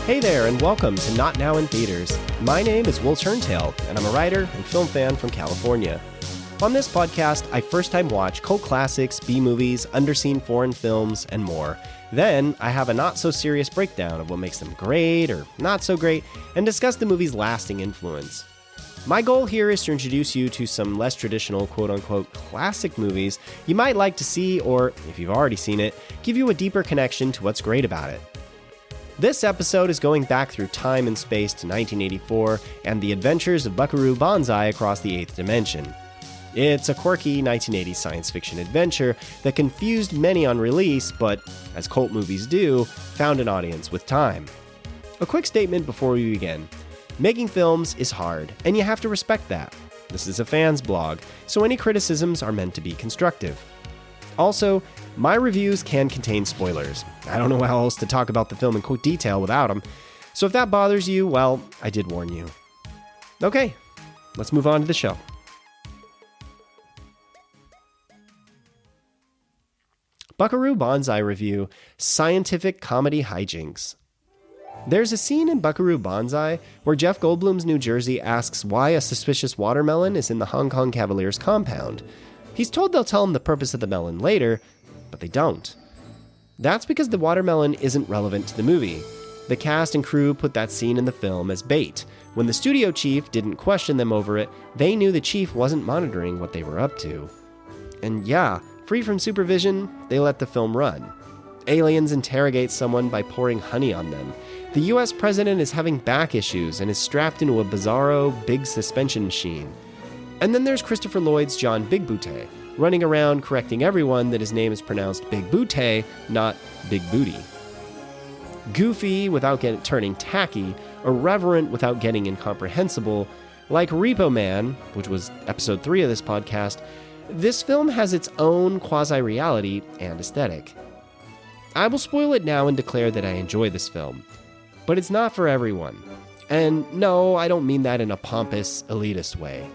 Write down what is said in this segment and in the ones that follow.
Hey there, and welcome to Not Now in Theaters. My name is Will Turntail, and I'm a writer and film fan from California. On this podcast, I first-time watch cult classics, B-movies, underseen foreign films, and more. Then, I have a not-so-serious breakdown of what makes them great or not so great, and discuss the movie's lasting influence. My goal here is to introduce you to some less traditional quote-unquote classic movies you might like to see, or, if you've already seen it, give you a deeper connection to what's great about it. This episode is going back through time and space to 1984 and the adventures of Buckaroo Banzai across the 8th dimension. It's a quirky 1980s science fiction adventure that confused many on release, but, as cult movies do, found an audience with time. A quick statement before we begin. Making films is hard, and you have to respect that. This is a fan's blog, so any criticisms are meant to be constructive. Also, my reviews can contain spoilers. I don't know how else to talk about the film in quick detail without them, so if that bothers you, well, I did warn you. Okay, let's move on to the show. Buckaroo Banzai review, Scientific Comedy Hi-jinx. There's a scene in Buckaroo Banzai where Jeff Goldblum's New Jersey asks why a suspicious watermelon is in the Hong Kong Cavaliers compound. He's told they'll tell him the purpose of the melon later, but they don't. That's because the watermelon isn't relevant to the movie. The cast and crew put that scene in the film as bait. When the studio chief didn't question them over it, they knew the chief wasn't monitoring what they were up to. And yeah, free from supervision, they let the film run. Aliens interrogate someone by pouring honey on them. The US president is having back issues and is strapped into a bizarro big suspension machine. And then there's Christopher Lloyd's John Big Booty, running around correcting everyone that his name is pronounced Big Booty, not Big Booty. Goofy without turning tacky, irreverent without getting incomprehensible, like Repo Man, which was episode 3 of this podcast, this film has its own quasi-reality and aesthetic. I will spoil it now and declare that I enjoy this film, but it's not for everyone. And no, I don't mean that in a pompous, elitist way.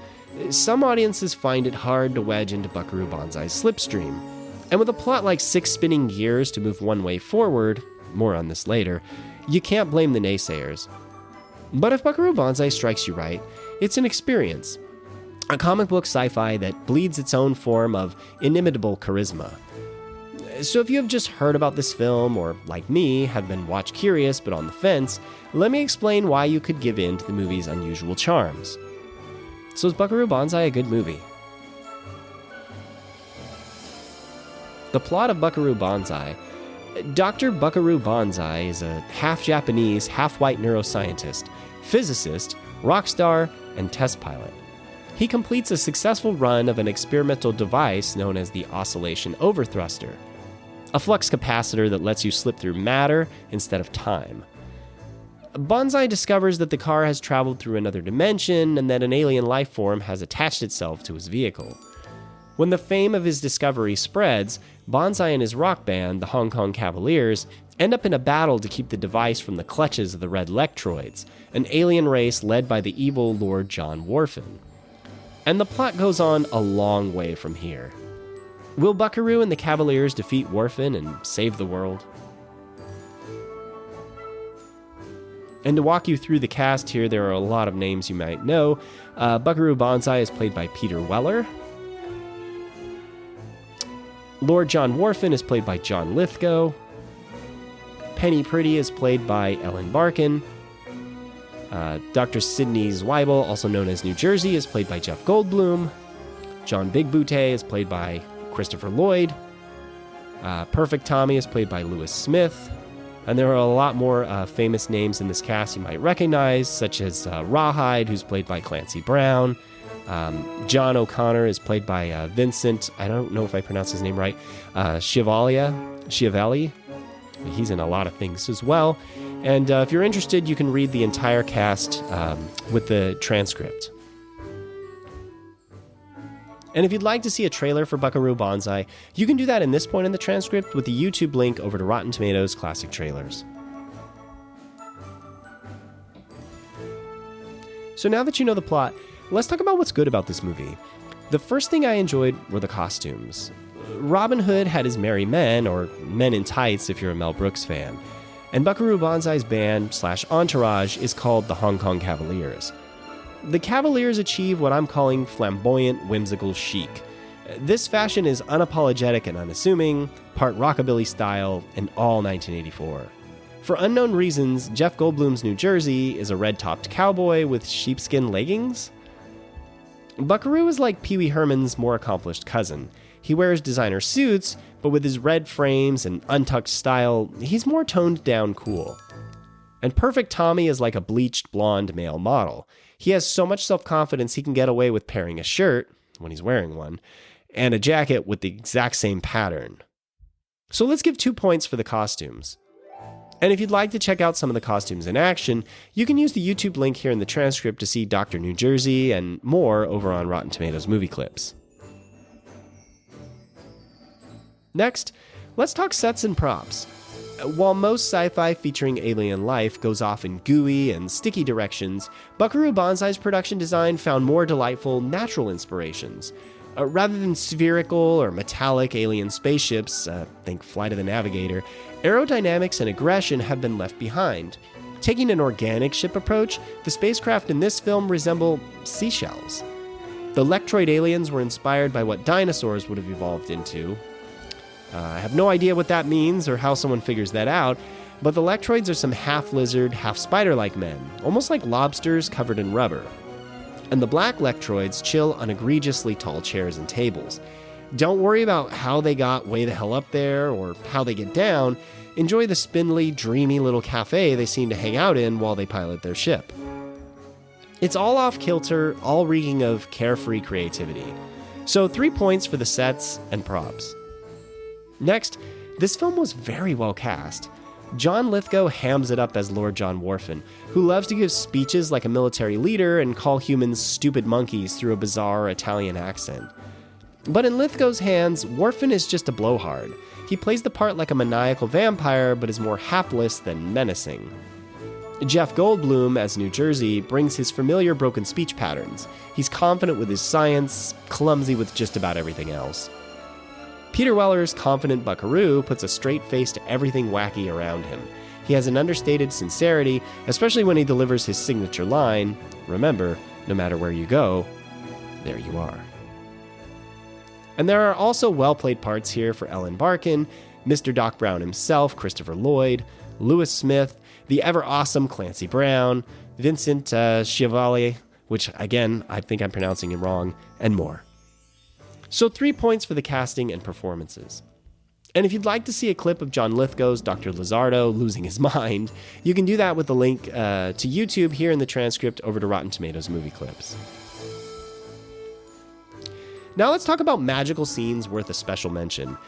Some audiences find it hard to wedge into Buckaroo Banzai's slipstream. And with a plot like 6 spinning gears to move one way forward, more on this later, you can't blame the naysayers. But if Buckaroo Banzai strikes you right, it's an experience. A comic book sci-fi that bleeds its own form of inimitable charisma. So if you have just heard about this film, or like me, have been watch curious but on the fence, let me explain why you could give in to the movie's unusual charms. So is Buckaroo Banzai a good movie? The plot of Buckaroo Banzai. Dr. Buckaroo Banzai is a half-Japanese, half-white neuroscientist, physicist, rock star, and test pilot. He completes a successful run of an experimental device known as the oscillation overthruster, a flux capacitor that lets you slip through matter instead of time. Banzai discovers that the car has traveled through another dimension and that an alien life form has attached itself to his vehicle. When the fame of his discovery spreads, Banzai and his rock band, the Hong Kong Cavaliers, end up in a battle to keep the device from the clutches of the Red Lectroids, an alien race led by the evil Lord John Worfen. And the plot goes on a long way from here. Will Buckaroo and the Cavaliers defeat Worfen and save the world? And to walk you through the cast here, there are a lot of names you might know. Buckaroo Banzai is played by Peter Weller. Lord John Worfen is played by John Lithgow. Penny Pretty is played by Ellen Barkin. Dr. Sidney Zweibel, also known as New Jersey, is played by Jeff Goldblum. John Big Booty is played by Christopher Lloyd. Perfect Tommy is played by Lewis Smith. And there are a lot more famous names in this cast you might recognize, such as Rawhide, who's played by Clancy Brown. John O'Connor is played by Vincent, I don't know if I pronounced his name right, Schiavelli. He's in a lot of things as well. And if you're interested, you can read the entire cast with the transcript. And if you'd like to see a trailer for Buckaroo Banzai, you can do that in this point in the transcript with the YouTube link over to Rotten Tomatoes Classic Trailers. So now that you know the plot, let's talk about what's good about this movie. The first thing I enjoyed were the costumes. Robin Hood had his merry men, or men in tights if you're a Mel Brooks fan. and Buckaroo Banzai's band/entourage is called the Hong Kong Cavaliers. The Cavaliers achieve what I'm calling flamboyant, whimsical chic. This fashion is unapologetic and unassuming, part rockabilly style, and all 1984. For unknown reasons, Jeff Goldblum's New Jersey is a red-topped cowboy with sheepskin leggings. Buckaroo is like Pee Wee Herman's more accomplished cousin. He wears designer suits, but with his red frames and untucked style, he's more toned down cool. And Perfect Tommy is like a bleached blonde male model. He has so much self-confidence he can get away with pairing a shirt, when he's wearing one, and a jacket with the exact same pattern. So let's give 2 points for the costumes. And if you'd like to check out some of the costumes in action, you can use the YouTube link here in the transcript to see Dr. New Jersey and more over on Rotten Tomatoes Movie Clips. Next, let's talk sets and props. While most sci-fi featuring alien life goes off in gooey and sticky directions, Buckaroo Banzai's production design found more delightful, natural inspirations. Rather than spherical or metallic alien spaceships, think Flight of the Navigator, aerodynamics and aggression have been left behind. Taking an organic ship approach, the spacecraft in this film resemble seashells. The Lectroid aliens were inspired by what dinosaurs would have evolved into. I have no idea what that means or how someone figures that out, but the Lectroids are some half-lizard, half-spider-like men, almost like lobsters covered in rubber. And the black Lectroids chill on egregiously tall chairs and tables. Don't worry about how they got way the hell up there or how they get down. Enjoy the spindly, dreamy little cafe they seem to hang out in while they pilot their ship. It's all off-kilter, all reeking of carefree creativity. So 3 points for the sets and props. Next, this film was very well cast. John Lithgow hams it up as Lord John Wharfen, who loves to give speeches like a military leader and call humans stupid monkeys through a bizarre Italian accent. But in Lithgow's hands, Wharfen is just a blowhard. He plays the part like a maniacal vampire, but is more hapless than menacing. Jeff Goldblum, as New Jersey, brings his familiar broken speech patterns. He's confident with his science, clumsy with just about everything else. Peter Weller's confident Buckaroo puts a straight face to everything wacky around him. He has an understated sincerity, especially when he delivers his signature line, "Remember, no matter where you go, there you are." And there are also well-played parts here for Ellen Barkin, Mr. Doc Brown himself, Christopher Lloyd, Lewis Smith, the ever-awesome Clancy Brown, Vincent Schiavelli, which, again, I think I'm pronouncing it wrong, and more. So 3 points for the casting and performances. And if you'd like to see a clip of John Lithgow's Dr. Lizardo losing his mind, you can do that with the link to YouTube here in the transcript over to Rotten Tomatoes Movie Clips. Now let's talk about magical scenes worth a special mention.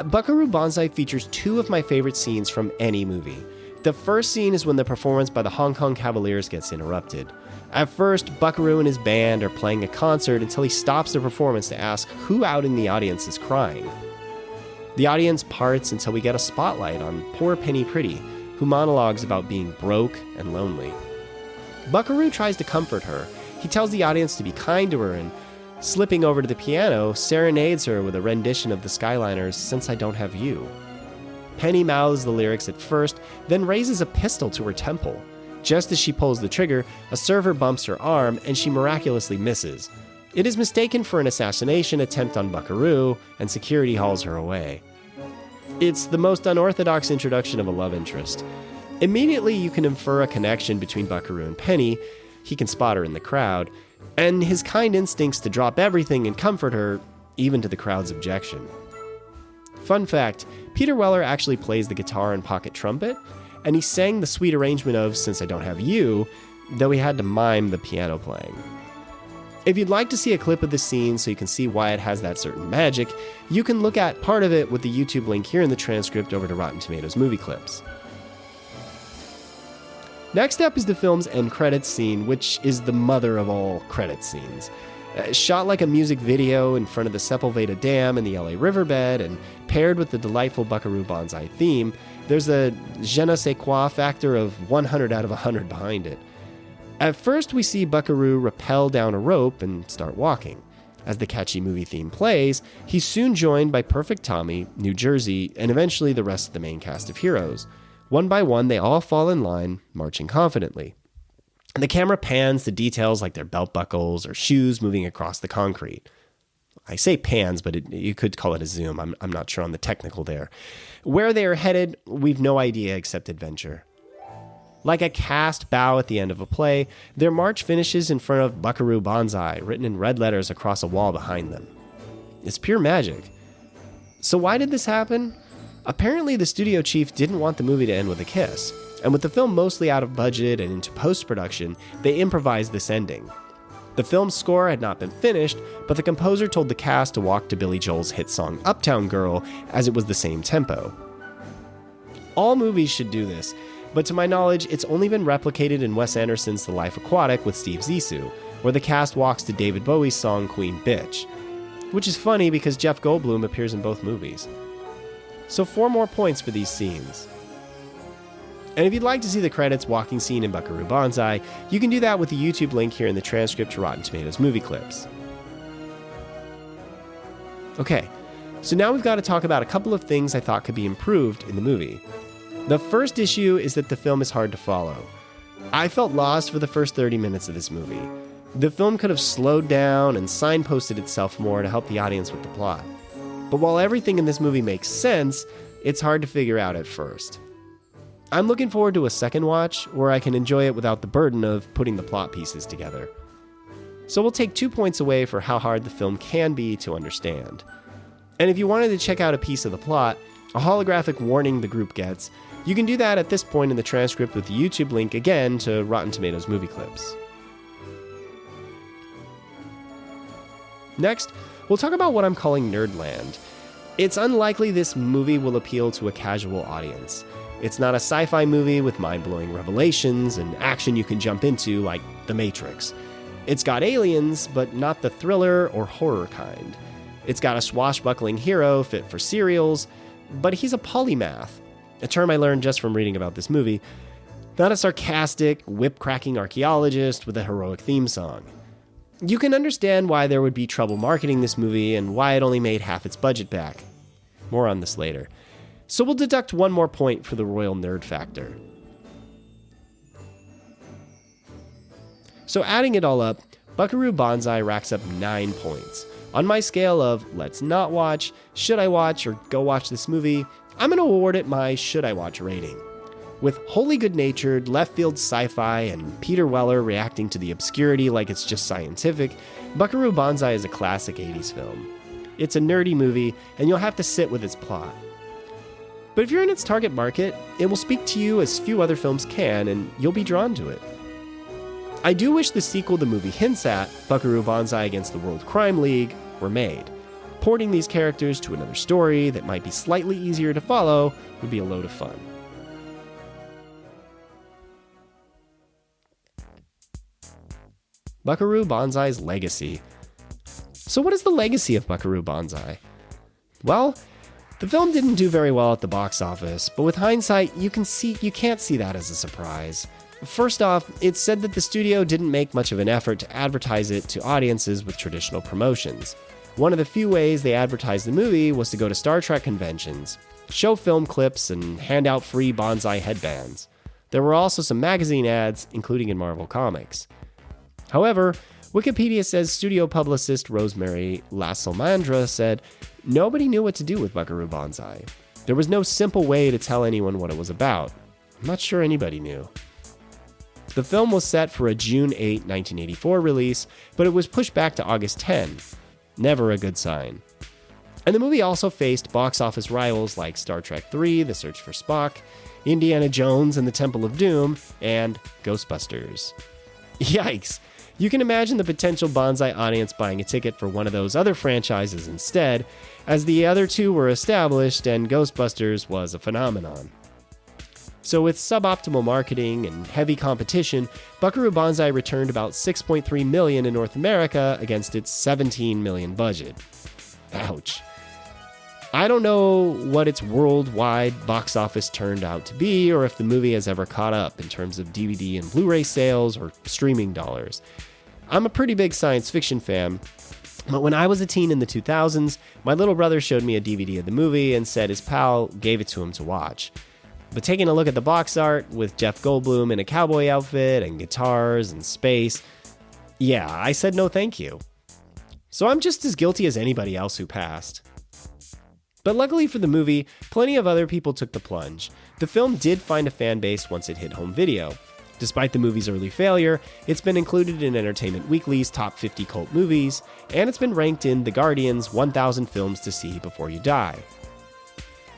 Buckaroo Banzai features 2 of my favorite scenes from any movie. The first scene is when the performance by the Hong Kong Cavaliers gets interrupted. At first, Buckaroo and his band are playing a concert until he stops the performance to ask who out in the audience is crying. The audience parts until we get a spotlight on poor Penny Pretty, who monologues about being broke and lonely. Buckaroo tries to comfort her. He tells the audience to be kind to her and, slipping over to the piano, serenades her with a rendition of the Skyliners' "Since I Don't Have You." Penny mouths the lyrics at first, then raises a pistol to her temple. Just as she pulls the trigger, a server bumps her arm and she miraculously misses. It is mistaken for an assassination attempt on Buckaroo, and security hauls her away. It's the most unorthodox introduction of a love interest. Immediately you can infer a connection between Buckaroo and Penny. He can spot her in the crowd, and his kind instincts to drop everything and comfort her, even to the crowd's objection. Fun fact, Peter Weller actually plays the guitar and pocket trumpet, and he sang the sweet arrangement of "Since I Don't Have You," though he had to mime the piano playing. If you'd like to see a clip of the scene so you can see why it has that certain magic, you can look at part of it with the YouTube link here in the transcript over to Rotten Tomatoes Movie Clips. Next up is the film's end credits scene, which is the mother of all credit scenes. Shot like a music video in front of the Sepulveda Dam in the LA riverbed and paired with the delightful Buckaroo Banzai theme, there's a je ne sais quoi factor of 100 out of 100 behind it. At first, we see Buckaroo rappel down a rope and start walking. As the catchy movie theme plays, he's soon joined by Perfect Tommy, New Jersey, and eventually the rest of the main cast of heroes. One by one, they all fall in line, marching confidently. And the camera pans to details like their belt buckles or shoes moving across the concrete. I say pans, but you could call it a zoom. I'm not sure on the technical there. Where they are headed, we've no idea except adventure. Like a cast bow at the end of a play, their march finishes in front of Buckaroo Banzai, written in red letters across a wall behind them. It's pure magic. So why did this happen? Apparently the studio chief didn't want the movie to end with a kiss, and with the film mostly out of budget and into post-production, they improvised this ending. The film's score had not been finished, but the composer told the cast to walk to Billy Joel's hit song Uptown Girl, as it was the same tempo. All movies should do this, but to my knowledge, it's only been replicated in Wes Anderson's The Life Aquatic with Steve Zissou, where the cast walks to David Bowie's song Queen Bitch, which is funny because Jeff Goldblum appears in both movies. So 4 more points for these scenes. And if you'd like to see the credits walking scene in Buckaroo Banzai, you can do that with the YouTube link here in the transcript to Rotten Tomatoes movie clips. Okay, so now we've got to talk about a couple of things I thought could be improved in the movie. The first issue is that the film is hard to follow. I felt lost for the first 30 minutes of this movie. The film could have slowed down and signposted itself more to help the audience with the plot. But while everything in this movie makes sense, it's hard to figure out at first. I'm looking forward to a second watch where I can enjoy it without the burden of putting the plot pieces together. So we'll take 2 points away for how hard the film can be to understand. And if you wanted to check out a piece of the plot, a holographic warning the group gets, you can do that at this point in the transcript with the YouTube link again to Rotten Tomatoes movie clips. Next, we'll talk about what I'm calling Nerdland. It's unlikely this movie will appeal to a casual audience. It's not a sci-fi movie with mind-blowing revelations and action you can jump into like The Matrix. It's got aliens, but not the thriller or horror kind. It's got a swashbuckling hero fit for serials, but he's a polymath, a term I learned just from reading about this movie, not a sarcastic, whip-cracking archaeologist with a heroic theme song. You can understand why there would be trouble marketing this movie and why it only made half its budget back. More on this later. So we'll deduct 1 more point for the royal nerd factor. So adding it all up, Buckaroo Banzai racks up 9 points. On my scale of let's not watch, should I watch, or go watch this movie, I'm going to award it my should I watch rating. With wholly good-natured, left-field sci-fi and Peter Weller reacting to the obscurity like it's just scientific, Buckaroo Banzai is a classic 80s film. It's a nerdy movie, and you'll have to sit with its plot. But if you're in its target market, it will speak to you as few other films can, and you'll be drawn to it. I do wish the sequel the movie hints at, Buckaroo Banzai Against the World Crime League, were made. Porting these characters to another story that might be slightly easier to follow would be a load of fun. Buckaroo Banzai's legacy. So what is the legacy of Buckaroo Banzai? Well, the film didn't do very well at the box office, but with hindsight, you can't see that as a surprise. First off, it's said that the studio didn't make much of an effort to advertise it to audiences with traditional promotions. One of the few ways they advertised the movie was to go to Star Trek conventions, show film clips, and hand out free Banzai headbands. There were also some magazine ads, including in Marvel Comics. However, Wikipedia says studio publicist Rosemary LaSalamandra said, "Nobody knew what to do with Buckaroo Banzai. There was no simple way to tell anyone what it was about. I'm not sure anybody knew." The film was set for a June 8, 1984 release, but it was pushed back to August 10. Never a good sign. And the movie also faced box office rivals like Star Trek III, The Search for Spock, Indiana Jones and the Temple of Doom, and Ghostbusters. Yikes! You can imagine the potential Banzai audience buying a ticket for one of those other franchises instead, as the other two were established and Ghostbusters was a phenomenon. So with suboptimal marketing and heavy competition, Buckaroo Banzai returned about $6.3 million in North America against its $17 million budget. Ouch. I don't know what its worldwide box office turned out to be, or if the movie has ever caught up in terms of DVD and Blu-ray sales or streaming dollars. I'm a pretty big science fiction fan, but when I was a teen in the 2000s, my little brother showed me a DVD of the movie and said his pal gave it to him to watch. But taking a look at the box art with Jeff Goldblum in a cowboy outfit and guitars and space, yeah, I said no thank you. So I'm just as guilty as anybody else who passed. But luckily for the movie, plenty of other people took the plunge. The film did find a fan base once it hit home video. Despite the movie's early failure, it's been included in Entertainment Weekly's top 50 cult movies, and it's been ranked in The Guardian's 1,000 Films to See Before You Die.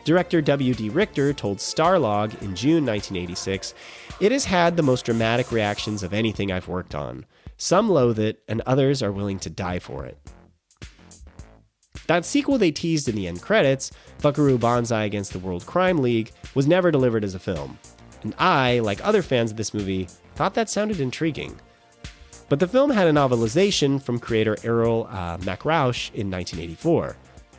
Director W.D. Richter told Starlog in June 1986, "It has had the most dramatic reactions of anything I've worked on. Some loathe it, and others are willing to die for it." That sequel they teased in the end credits, Buckaroo Banzai Against the World Crime League, was never delivered as a film. And I, like other fans of this movie, thought that sounded intriguing. But the film had a novelization from creator Earl Rauch in 1984.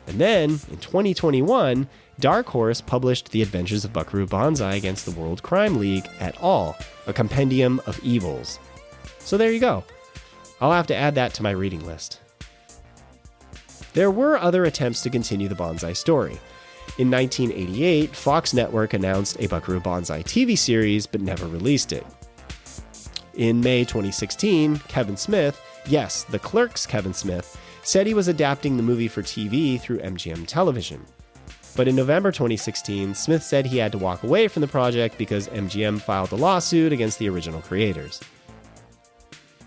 And then, in 2021, Dark Horse published The Adventures of Buckaroo Banzai Against the World Crime League et al., a compendium of evils. So there you go. I'll have to add that to my reading list. There were other attempts to continue the Banzai story. In 1988, Fox Network announced a Buckaroo Banzai TV series, but never released it. In May 2016, Kevin Smith, yes, the Clerk's Kevin Smith, said he was adapting the movie for TV through MGM Television. But in November 2016, Smith said he had to walk away from the project because MGM filed a lawsuit against the original creators.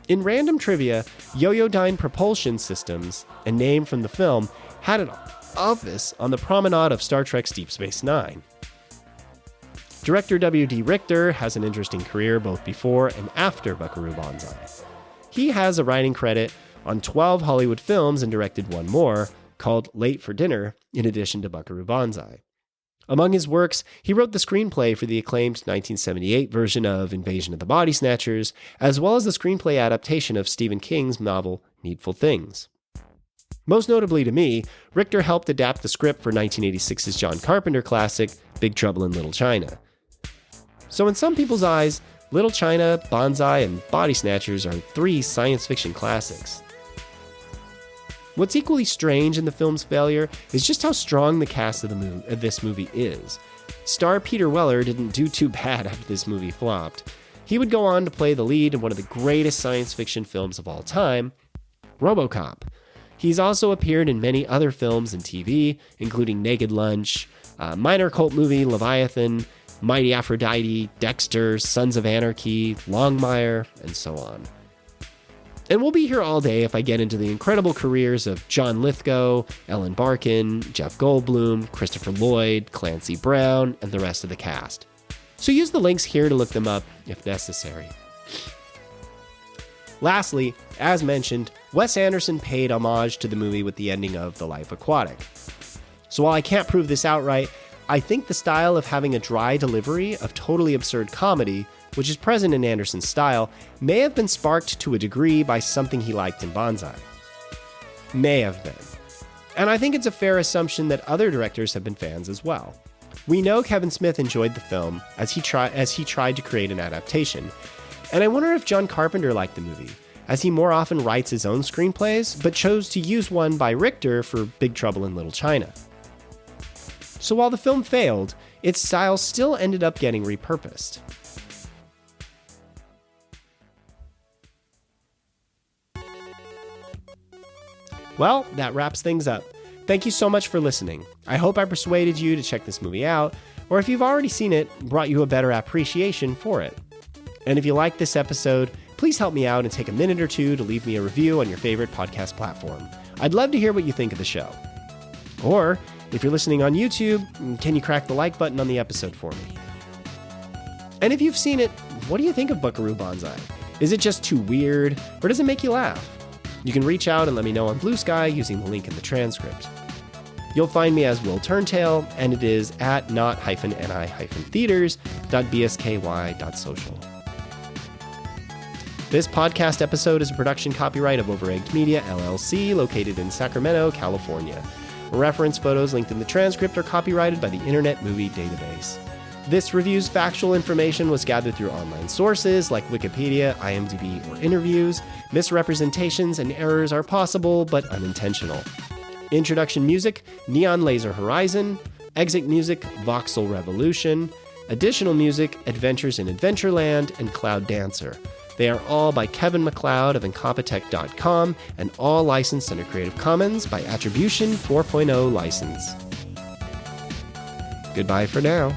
In random trivia, Yoyodyne Propulsion Systems, a name from the film, had an office on the promenade of Star Trek's Deep Space Nine. Director W.D. Richter has an interesting career both before and after Buckaroo Banzai. He has a writing credit on 12 Hollywood films and directed one more, called Late for Dinner, in addition to Buckaroo Banzai. Among his works, he wrote the screenplay for the acclaimed 1978 version of Invasion of the Body Snatchers, as well as the screenplay adaptation of Stephen King's novel Needful Things. Most notably to me, Richter helped adapt the script for 1986's John Carpenter classic, Big Trouble in Little China. So in some people's eyes, Little China, Banzai, and Body Snatchers are 3 science fiction classics. What's equally strange in the film's failure is just how strong the cast of this movie is. Star Peter Weller didn't do too bad after this movie flopped. He would go on to play the lead in one of the greatest science fiction films of all time, RoboCop. He's also appeared in many other films and TV, including Naked Lunch, minor cult movie Leviathan, Mighty Aphrodite, Dexter, Sons of Anarchy, Longmire, and so on. And we'll be here all day if I get into the incredible careers of John Lithgow, Ellen Barkin, Jeff Goldblum, Christopher Lloyd, Clancy Brown, and the rest of the cast. So use the links here to look them up if necessary. Lastly, as mentioned, Wes Anderson paid homage to the movie with the ending of The Life Aquatic. So while I can't prove this outright, I think the style of having a dry delivery of totally absurd comedy, which is present in Anderson's style, may have been sparked to a degree by something he liked in Banzai. May have been. And I think it's a fair assumption that other directors have been fans as well. We know Kevin Smith enjoyed the film as he tried to create an adaptation, and I wonder if John Carpenter liked the movie, as he more often writes his own screenplays, but chose to use one by Richter for Big Trouble in Little China. So while the film failed, its style still ended up getting repurposed. Well, that wraps things up. Thank you so much for listening. I hope I persuaded you to check this movie out, or if you've already seen it, brought you a better appreciation for it. And if you like this episode, please help me out and take a minute or two to leave me a review on your favorite podcast platform. I'd love to hear what you think of the show. Or, if you're listening on YouTube, can you crack the like button on the episode for me? And if you've seen it, what do you think of Buckaroo Banzai? Is it just too weird, or does it make you laugh? You can reach out and let me know on Blue Sky using the link in the transcript. You'll find me as Will Turntail, and it is at not-ni-theaters.bsky.social. This podcast episode is a production copyright of Overegged Media, LLC, located in Sacramento, California. Reference photos linked in the transcript are copyrighted by the Internet Movie Database. This review's factual information was gathered through online sources like Wikipedia, IMDb, or interviews. Misrepresentations and errors are possible, but unintentional. Introduction music, Neon Laser Horizon. Exit music, Voxel Revolution. Additional music, Adventures in Adventureland, and Cloud Dancer. They are all by Kevin MacLeod of Incompetech.com and all licensed under Creative Commons by Attribution 4.0 license. Goodbye for now.